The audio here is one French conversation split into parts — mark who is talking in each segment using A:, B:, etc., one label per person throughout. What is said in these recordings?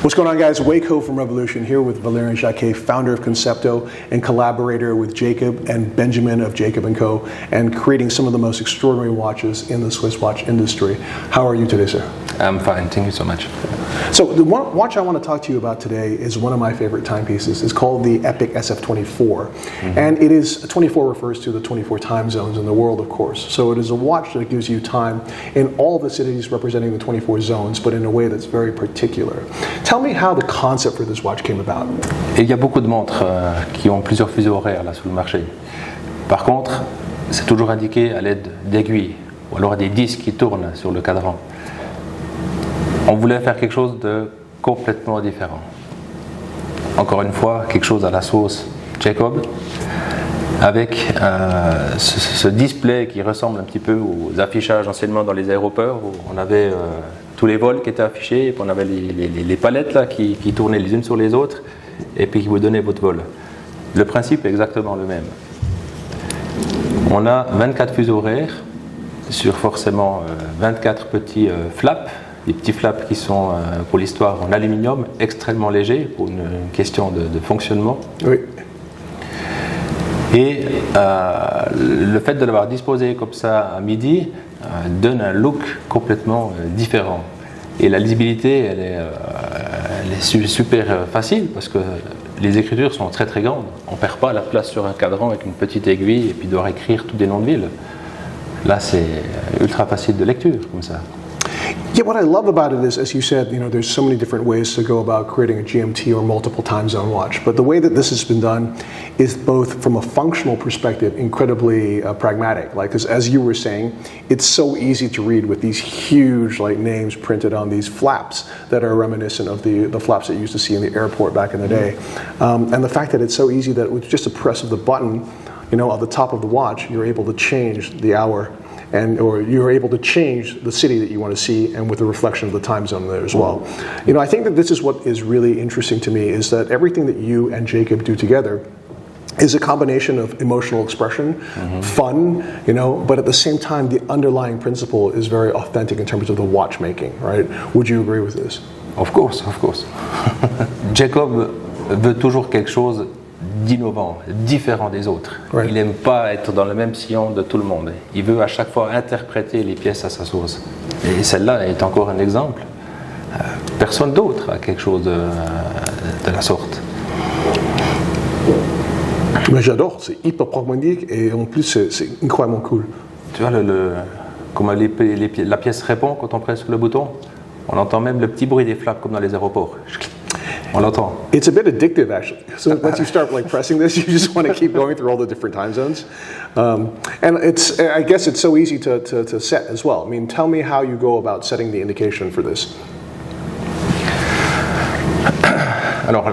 A: What's going on, guys? Waco from Revolution here with Valérien Jaquet, founder of Concepto and collaborator with Jacob and Benjamin of Jacob & Co. and creating some of the most extraordinary watches in the Swiss watch industry. How are you today, sir?
B: I'm fine, thank you so much.
A: So the watch I want to talk to you about today is one of my favorite timepieces. It's called the Epic SF24. And it is, 24 refers to the 24 time zones in the world, of course. So it is a watch that gives you time in all the cities representing the 24 zones, but in a way that's very particular. Tell me how the concept for this watch came about.
B: Et il y a beaucoup de montres qui ont plusieurs fuseaux horaires là sur le marché. Par contre, c'est toujours indiqué à l'aide d'aiguilles ou alors des disques qui tournent sur le cadran. On voulait faire quelque chose de complètement différent. Encore une fois, quelque chose à la sauce Jacob, avec ce display qui ressemble un petit peu aux affichages anciennement dans les aéroports où on avait tous les vols qui étaient affichés et puis on avait les palettes là, qui tournaient les unes sur les autres et puis qui vous donnaient votre vol. Le principe est exactement le même. On a 24 fuseaux horaires sur forcément 24 petits flaps. Des petits flaps qui sont, pour l'histoire, en aluminium, extrêmement légers, pour une question de fonctionnement.
A: Oui.
B: Et le fait de l'avoir disposé comme ça à midi donne un look complètement différent. Et la lisibilité, elle est super facile, parce que les écritures sont très très grandes. On ne perd pas la place sur un cadran avec une petite aiguille et puis devoir écrire tous des noms de villes. Là, c'est ultra facile de lecture, comme ça.
A: Yeah, what I love about it is, as you said, there's so many different ways to go about creating a GMT or multiple time zone watch. But the way that this has been done is both from a functional perspective, incredibly pragmatic. Like, because as you were saying, it's so easy to read with these huge names printed on these flaps that are reminiscent of the flaps that you used to see in the airport back in the day. And the fact that it's so easy that with just a press of the button, at the top of the watch, you're able to change the hour. Or you're able to change the city that you want to see, and with the reflection of the time zone there as well. I think that this is what is really interesting to me, is that everything that you and Jacob do together is a combination of emotional expression, fun, but at the same time, the underlying principle is very authentic in terms of the watchmaking, right? Would you agree with this?
B: Of course, of course. Jacob veut toujours quelque chose d'innovant, différent des autres.
A: Right.
B: Il n'aime pas être dans le même sillon de tout le monde. Il veut à chaque fois interpréter les pièces à sa sauce. Et celle-là est encore un exemple. Personne d'autre a quelque chose de la sorte.
A: Mais j'adore, c'est hyper pragmatique et en plus c'est incroyablement cool.
B: Tu vois comment la pièce répond quand on presse sur le bouton? On entend même le petit bruit des flaps comme dans les aéroports. On l'entend.
A: It's a bit addictive, actually. So once you start pressing this, you just want to keep going through all the different time zones. And I guess it's so easy to set as well. I mean, tell me how you go about setting the indication for this.
B: Alors,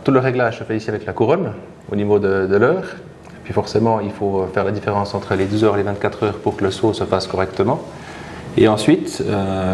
B: tout le réglage se fait ici avec la couronne, au niveau de l'heure. Puis forcément, il faut faire la différence entre les 12 heures et les 24 heures pour que le saut se fasse correctement. Et ensuite,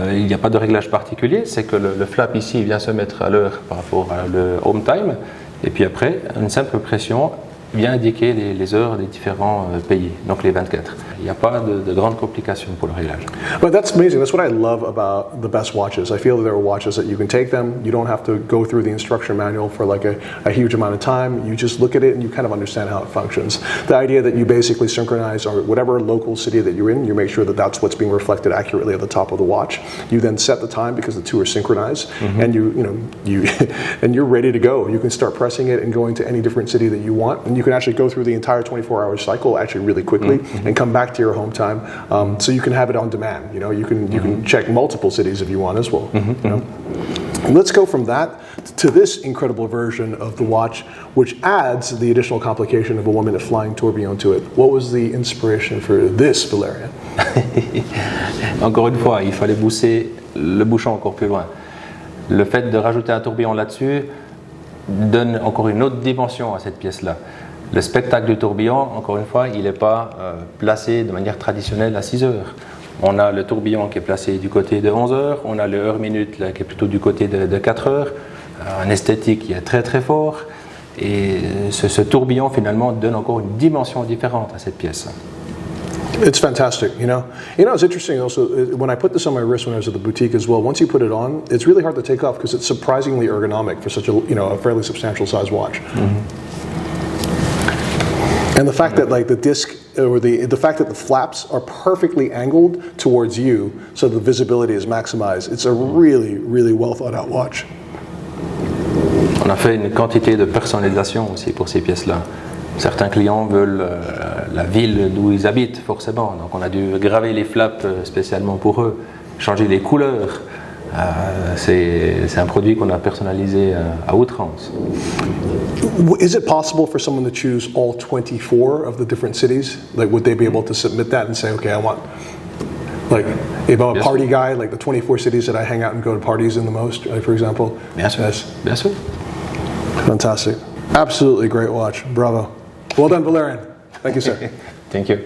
B: il n'y a pas de réglage particulier, c'est que le flap ici vient se mettre à l'heure par rapport à le home time, et puis après, une simple pression vient indiquer les heures des différents pays, donc les 24. Il n'y a pas de grandes complications pour le réglage.
A: But that's amazing. That's what I love about the best watches. I feel that there are watches that you can take them. You don't have to go through the instruction manual for a huge amount of time. You just look at it and you kind of understand how it functions. The idea that you basically synchronize or whatever local city that you're in, you make sure that that's what's being reflected accurately at the top of the watch. You then set the time because the two are synchronized, and and you're ready to go. You can start pressing it and going to any different city that you want, and you can actually go through the entire 24-hour cycle actually really quickly and come back to your home time, so you can have it on demand. You can check multiple cities if you want as well. And let's go from that to this incredible version of the watch, which adds the additional complication of a 1-minute flying tourbillon to it. What was the inspiration for this, Valérien?
B: Encore une fois, il fallait pousser le bouchon encore plus loin. Le fait de rajouter un tourbillon là-dessus donne encore une autre dimension à cette pièce-là. Le spectacle du tourbillon, encore une fois, il n'est pas placé de manière traditionnelle à 6 heures. On a le tourbillon qui est placé du côté de 11 heures, on a le heure-minute qui est plutôt du côté de 4 heures, un esthétique qui est très très fort, et ce tourbillon finalement donne encore une dimension différente à cette pièce.
A: It's fantastic, you know. You know, it's interesting also, when I put this on my wrist when I was at the boutique as well, once you put it on, it's really hard to take off because it's surprisingly ergonomic for such a, you know, a fairly substantial size watch. And the fact that like the disc, or the fact that the flaps are perfectly angled towards you so the visibility is maximized, it's a really, really well thought out watch.
B: On a fait une quantité de personnalisation aussi pour ces pièces-là. Certains clients veulent la ville d'où ils habitent, forcément. Donc on a dû graver les flaps spécialement pour eux, changer les couleurs. C'est un produit qu'on a personnalisé à outrance.
A: Is it possible for someone to choose all 24 of the different cities? Like, would they be able to submit that and say, okay, I want, like, if I'm a party guy, like the 24 cities that I hang out and go to parties in the most, like, for example?
B: Bien sûr.
A: Yes.
B: Bien sûr.
A: Fantastic. Absolutely great watch. Bravo. Well done, Valérien. Thank you, sir.
B: Thank you.